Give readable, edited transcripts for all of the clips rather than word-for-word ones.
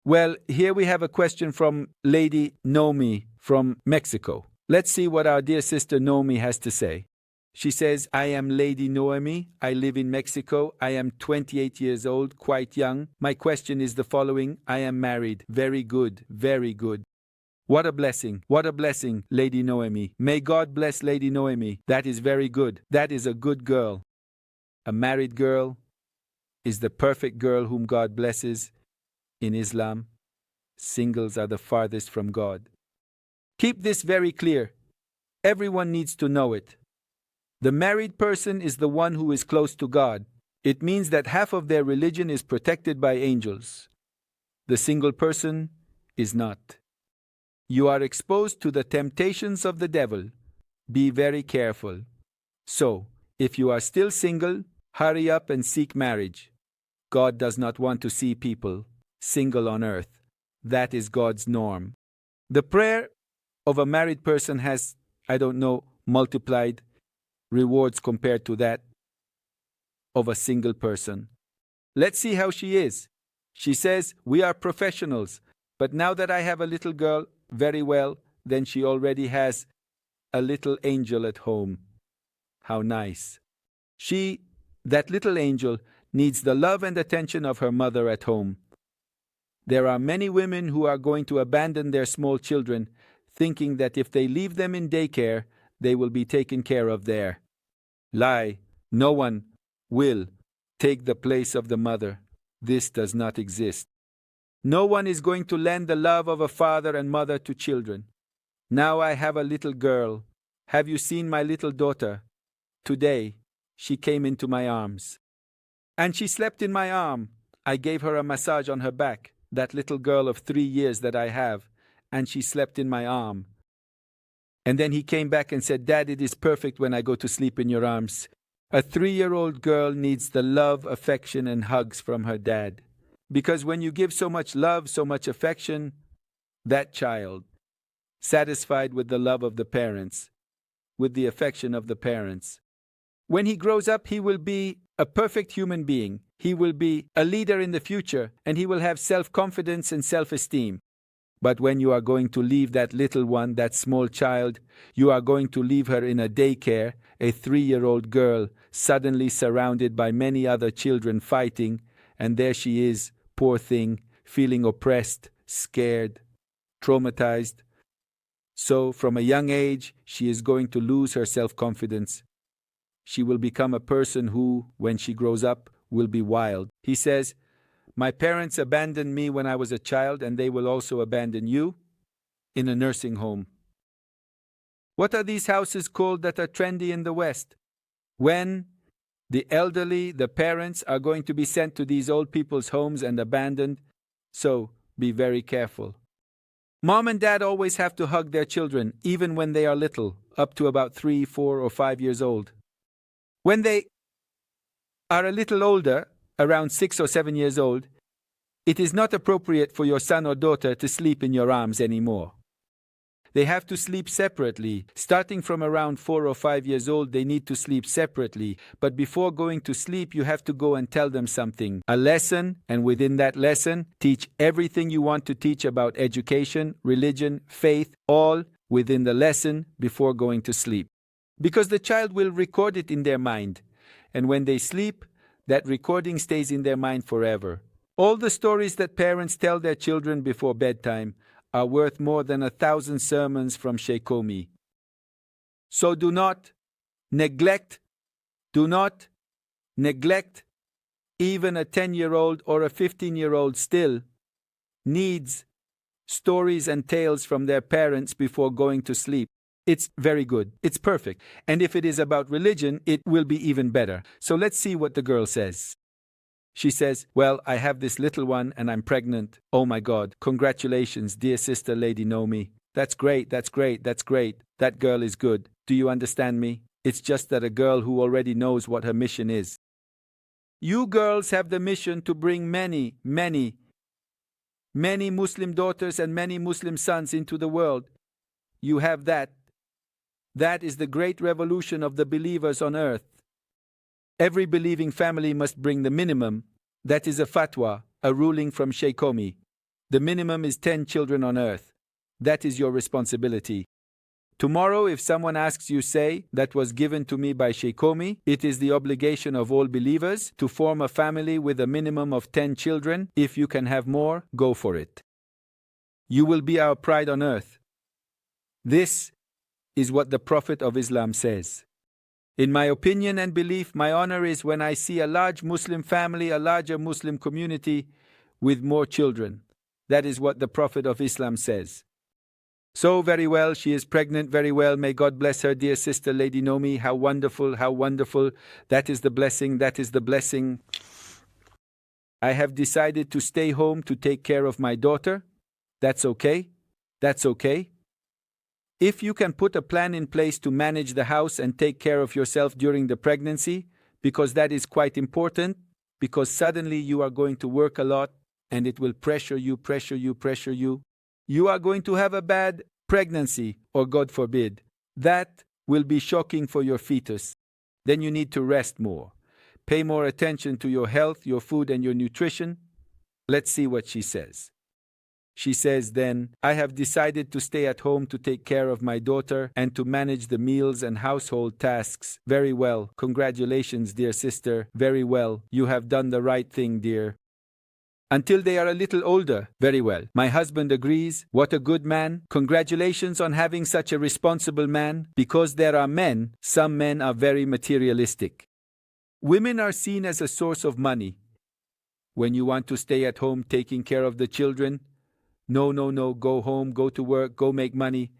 Well, here we have a question from Lady Nomi from Mexico. Let's see what our dear sister Nomi has to say. She says, I am Lady Noemi. I live in Mexico. I am 28 years old, quite young. My question is the following. I am married. Very good, very good. What a blessing, Lady Noemi. May God bless Lady Noemi. That is very good. That is a good girl. A married girl is the perfect girl whom God blesses. In Islam, singles are the farthest from God. Keep this very clear. Everyone needs to know it. The married person is the one who is close to God. It means that half of their religion is protected by angels. The single person is not. You are exposed to the temptations of the devil. Be very careful. So, if you are still single, hurry up and seek marriage. God does not want to see people single on earth. That is God's norm. The prayer of a married person has, multiplied rewards compared to that of a single person. Let's see how she is. She says, we are professionals, but now that I have a little girl, very well, then she already has a little angel at home. How nice. That little angel, needs the love and attention of her mother at home. There are many women who are going to abandon their small children, thinking that if they leave them in daycare, they will be taken care of there. Lie. No one will take the place of the mother. This does not exist. No one is going to lend the love of a father and mother to children. Now I have a little girl. Have you seen my little daughter? Today, she came into my arms. And she slept in my arm. I gave her a massage on her back, that little girl of 3 years that I have, and she slept in my arm. And then he came back and said, Dad, it is perfect when I go to sleep in your arms. A 3-year-old girl needs the love, affection, and hugs from her dad. Because when you give so much love, so much affection, that child, satisfied with the love of the parents, with the affection of the parents, when he grows up, he will be a perfect human being. He will be a leader in the future, and he will have self-confidence and self-esteem. But when you are going to leave that little one, that small child, you are going to leave her in a daycare, a 3-year-old girl, suddenly surrounded by many other children fighting, and there she is, poor thing, feeling oppressed, scared, traumatized. So, from a young age, she is going to lose her self-confidence. She will become a person who, when she grows up, will be wild. He says, my parents abandoned me when I was a child, and they will also abandon you in a nursing home. What are these houses called that are trendy in the West? When the elderly, the parents, are going to be sent to these old people's homes and abandoned, so be very careful. Mom and dad always have to hug their children, even when they are little, up to about 3, 4, or 5 years old. When they are a little older, around 6 or 7 years old, it is not appropriate for your son or daughter to sleep in your arms anymore. They have to sleep separately. Starting from around 4 or 5 years old, they need to sleep separately. But before going to sleep, you have to go and tell them something, a lesson, and within that lesson, teach everything you want to teach about education, religion, faith, all within the lesson before going to sleep. Because the child will record it in their mind. And when they sleep, that recording stays in their mind forever. All the stories that parents tell their children before bedtime are worth more than 1,000 sermons from Sheikh Qomi. So do not neglect even a 10-year-old or a 15-year-old still needs stories and tales from their parents before going to sleep. It's very good. It's perfect. And if it is about religion, it will be even better. So let's see what the girl says. She says, well, I have this little one and I'm pregnant. Oh my God. Congratulations, dear sister Lady Nomi. That's great. That girl is good. Do you understand me? It's just that a girl who already knows what her mission is. You girls have the mission to bring many Muslim daughters and many Muslim sons into the world. You have that. That is the great revolution of the believers on earth. Every believing family must bring the minimum. That is a fatwa, a ruling from Sheikh Qomi. The minimum is 10 children on earth. That is your responsibility. Tomorrow, if someone asks you, say, that was given to me by Sheikh Qomi, it is the obligation of all believers to form a family with a minimum of 10 children. If you can have more, go for it. You will be our pride on earth. This is what the Prophet of Islam says. In my opinion and belief, my honor is when I see a large Muslim family, a larger Muslim community with more children. That is what the Prophet of Islam says. So very well, she is pregnant, very well. May God bless her, dear sister Lady Nomi. How wonderful, how wonderful. That is the blessing, that is the blessing. I have decided to stay home to take care of my daughter. That's okay. That's okay. If you can put a plan in place to manage the house and take care of yourself during the pregnancy, because that is quite important, because suddenly you are going to work a lot and it will pressure you. You are going to have a bad pregnancy, or God forbid. That will be shocking for your fetus. Then you need to rest more. Pay more attention to your health, your food, and your nutrition. Let's see what she says. She says then, I have decided to stay at home to take care of my daughter and to manage the meals and household tasks. Very well. Congratulations, dear sister. Very well. You have done the right thing, dear. Until they are a little older. Very well. My husband agrees. What a good man. Congratulations on having such a responsible man. Because there are men, some men are very materialistic. Women are seen as a source of money. When you want to stay at home taking care of the children, no, go home, go to work, go make money.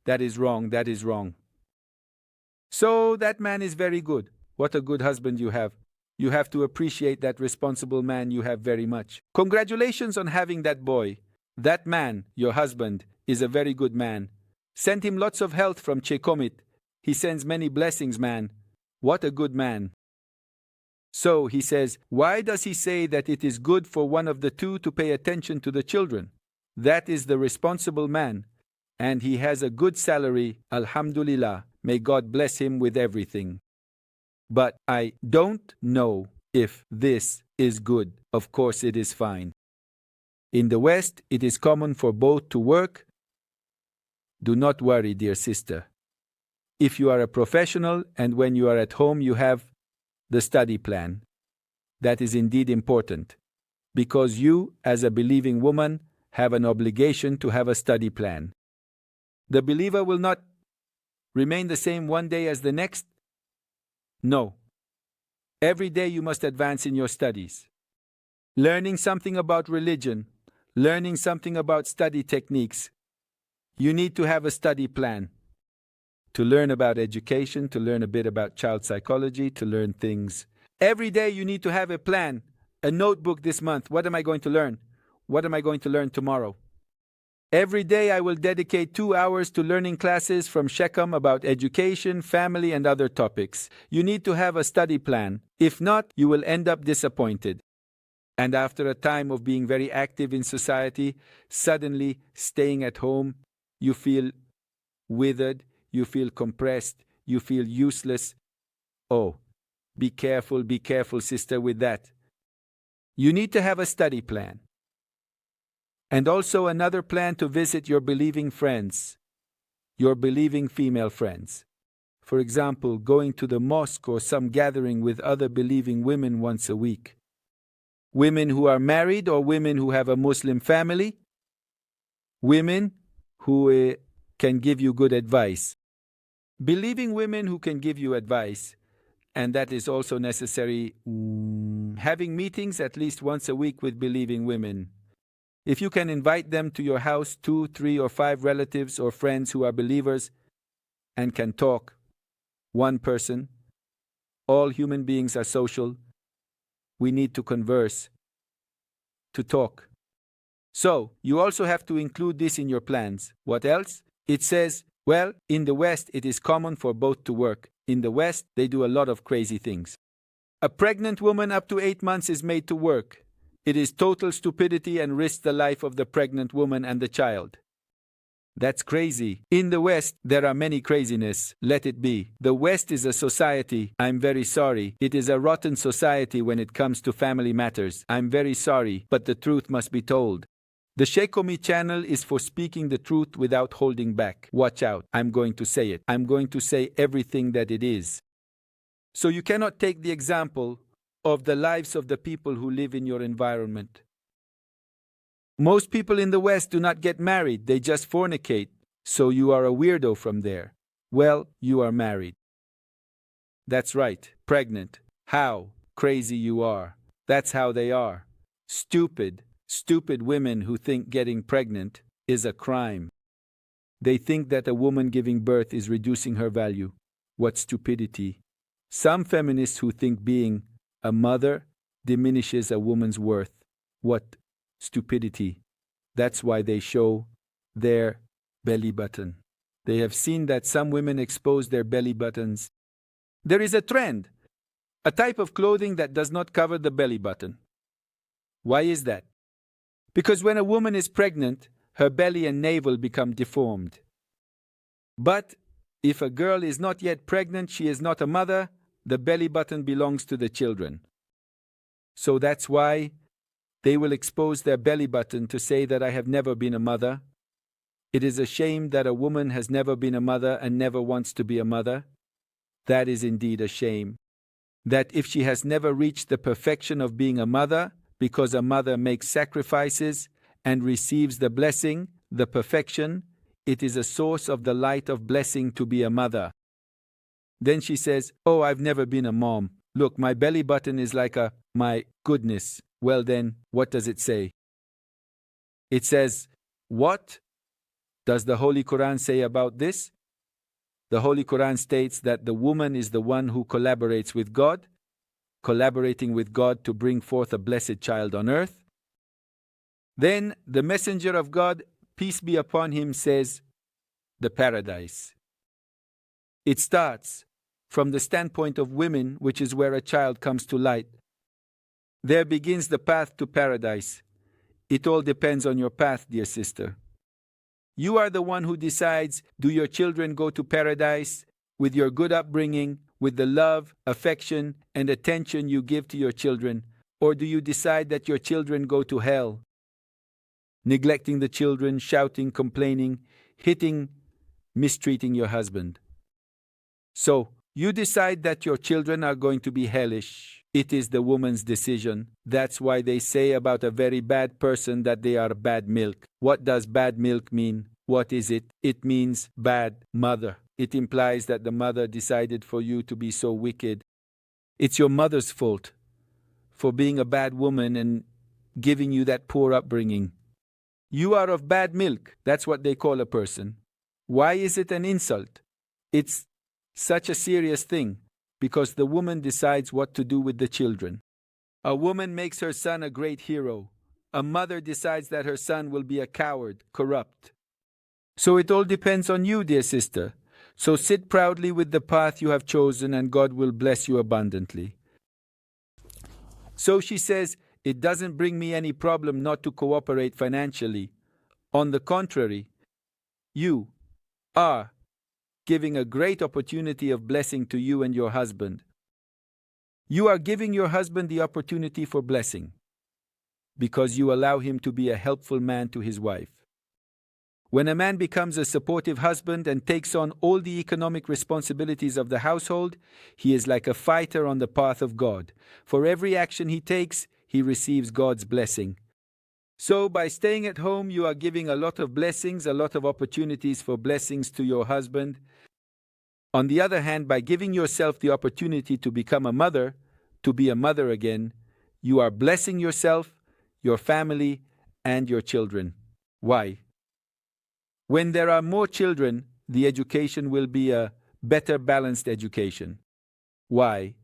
That is wrong, that is wrong. So that man is very good. What a good husband you have. You have to appreciate that responsible man you have very much. Congratulations on having that boy. That man, your husband, is a very good man. Send him lots of health from Sheikh Qomi. He sends many blessings, man. What a good man. So he says, why does he say that it is good for one of the two to pay attention to the children? That is the responsible man. And he has a good salary, alhamdulillah. May God bless him with everything. But I don't know if this is good. Of course it is fine. In the West, it is common for both to work. Do not worry, dear sister. If you are a professional and when you are at home you have the study plan. That is indeed important. Because you, as a believing woman, have an obligation to have a study plan. The believer will not remain the same one day as the next. No. Every day you must advance in your studies. Learning something about religion, learning something about study techniques. You need to have a study plan. To learn about education, to learn a bit about child psychology, to learn things. Every day you need to have a plan, a notebook this month. What am I going to learn? What am I going to learn tomorrow? Every day I will dedicate 2 hours to learning classes from Sheikh Qomi about education, family, and other topics. You need to have a study plan. If not, you will end up disappointed. And after a time of being very active in society, suddenly staying at home, you feel withered, you feel compressed, you feel useless. Oh, be careful, sister, with that. You need to have a study plan. And also another plan to visit your believing friends, your believing female friends. For example, going to the mosque or some gathering with other believing women once a week. Women who are married or women who have a Muslim family. Women who can give you good advice. Believing women who can give you advice. And that is also necessary. Having meetings at least once a week with believing women. If you can invite them to your house, 2, 3, or 5 relatives or friends who are believers and can talk, one person. All human beings are social. We need to converse, to talk. So, you also have to include this in your plans. What else? It says, well, in the West it is common for both to work. In the West, they do a lot of crazy things. A pregnant woman up to 8 months is made to work. It is total stupidity and risks the life of the pregnant woman and the child. That's crazy. In the West, there are many craziness. Let it be. The West is a society. I'm very sorry. It is a rotten society when it comes to family matters. I'm very sorry, but the truth must be told. The Sheikh Qomi channel is for speaking the truth without holding back. Watch out, I'm going to say it. I'm going to say everything that it is. So you cannot take the example of the lives of the people who live in your environment. Most people in the West do not get married, they just fornicate, so you are a weirdo from there. Well, you are married. That's right, pregnant. How crazy you are. That's how they are. Stupid women who think getting pregnant is a crime. They think that a woman giving birth is reducing her value. What stupidity. Some feminists who think being a mother diminishes a woman's worth. What stupidity. That's why they show their belly button. They have seen that some women expose their belly buttons. There is a trend, a type of clothing that does not cover the belly button. Why is that? Because when a woman is pregnant, her belly and navel become deformed. But if a girl is not yet pregnant, she is not a mother, the belly button belongs to the children. So that's why they will expose their belly button to say that I have never been a mother. It is a shame that a woman has never been a mother and never wants to be a mother. That is indeed a shame. That if she has never reached the perfection of being a mother, because a mother makes sacrifices and receives the blessing, the perfection, it is a source of the light of blessing to be a mother. Then she says, oh, I've never been a mom. Look, my belly button is like a, my goodness. Well then, what does it say? It says, what does the Holy Quran say about this? The Holy Quran states that the woman is the one who collaborates with God, collaborating with God to bring forth a blessed child on earth. Then the Messenger of God, peace be upon him, says, the paradise. It starts from the standpoint of women, which is where a child comes to light. There begins the path to paradise. It all depends on your path, dear sister. You are the one who decides, do your children go to paradise with your good upbringing, with the love, affection, and attention you give to your children, or do you decide that your children go to hell? Neglecting the children, shouting, complaining, hitting, mistreating your husband. So, you decide that your children are going to be hellish. It is the woman's decision. That's why they say about a very bad person that they are bad milk. What does bad milk mean? What is it? It means bad mother. It implies that the mother decided for you to be so wicked. It's your mother's fault for being a bad woman and giving you that poor upbringing. You are of bad milk. That's what they call a person. Why is it an insult? It's such a serious thing because the woman decides what to do with the children. A woman makes her son a great hero. A mother decides that her son will be a coward, corrupt. So it all depends on you, dear sister. So sit proudly with the path you have chosen and God will bless you abundantly. So she says, it doesn't bring me any problem not to cooperate financially. On the contrary, you are giving a great opportunity of blessing to you and your husband. You are giving your husband the opportunity for blessing because you allow him to be a helpful man to his wife. When a man becomes a supportive husband and takes on all the economic responsibilities of the household, he is like a fighter on the path of God. For every action he takes, he receives God's blessing. So by staying at home, you are giving a lot of blessings, a lot of opportunities for blessings to your husband. On the other hand, by giving yourself the opportunity to become a mother, to be a mother again, you are blessing yourself, your family, and your children. Why? When there are more children, the education will be a better balanced education. Why?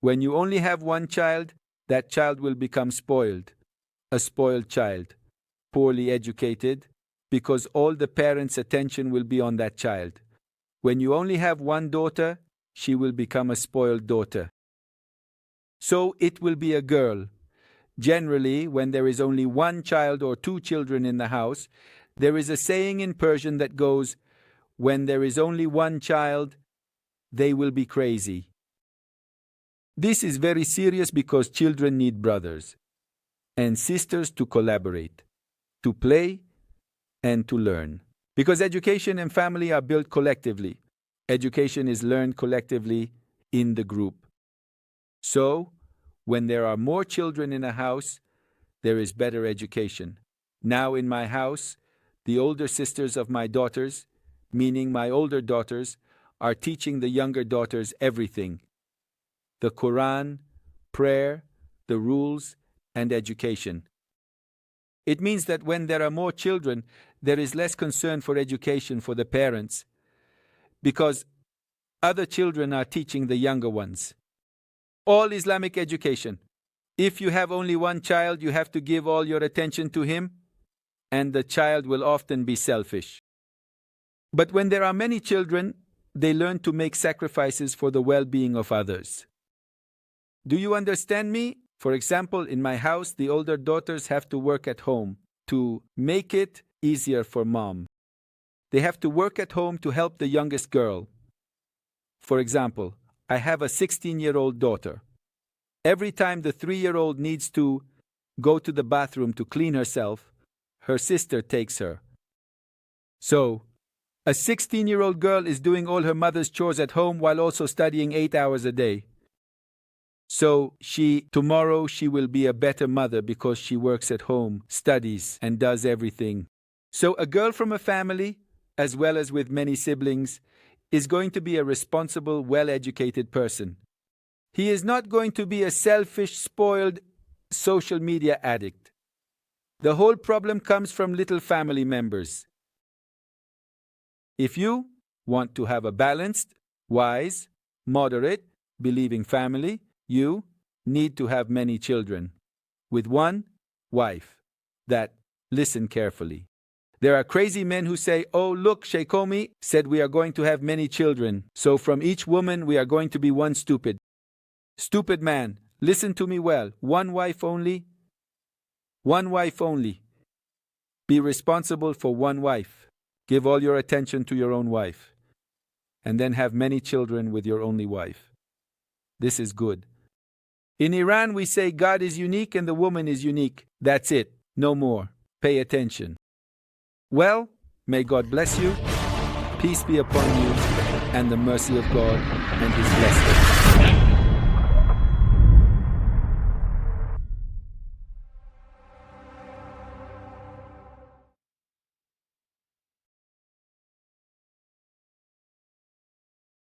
When you only have one child, that child will become spoiled. A spoiled child, poorly educated, because all the parents' attention will be on that child. When you only have one daughter, she will become a spoiled daughter. So it will be a girl. Generally, when there is only one child or two children in the house, there is a saying in Persian that goes, when there is only one child, they will be crazy. This is very serious because children need brothers and sisters to collaborate. to play, and to learn. Because education and family are built collectively. Education is learned collectively in the group. So, when there are more children in a house, there is better education. Now in my house, the older sisters of my daughters, meaning my older daughters, are teaching the younger daughters everything: the Quran, prayer, the rules, and education. It means that when there are more children, there is less concern for education for the parents, because other children are teaching the younger ones. All Islamic education. If you have only one child, you have to give all your attention to him, and the child will often be selfish. But when there are many children, they learn to make sacrifices for the well-being of others. Do you understand me? For example, in my house, the older daughters have to work at home to make it easier for mom. They have to work at home to help the youngest girl. For example, I have a 16-year-old daughter. Every time the 3-year-old needs to go to the bathroom to clean herself, her sister takes her. So, a 16-year-old girl is doing all her mother's chores at home while also studying 8 hours a day. So, tomorrow she will be a better mother because she works at home, studies, and does everything. So, a girl from a family, as well as with many siblings, is going to be a responsible, well-educated person. He is not going to be a selfish, spoiled social media addict. The whole problem comes from little family members. If you want to have a balanced, wise, moderate, believing family, you need to have many children, with one wife. Listen carefully. There are crazy men who say, "Oh, look, Sheikh Qomi said we are going to have many children, so from each woman we are going to be one stupid." Stupid man, listen to me well. One wife only. One wife only. Be responsible for one wife. Give all your attention to your own wife. And then have many children with your only wife. This is good. In Iran, we say God is unique and the woman is unique. That's it. No more. Pay attention. Well, may God bless you, peace be upon you, and the mercy of God and His blessing.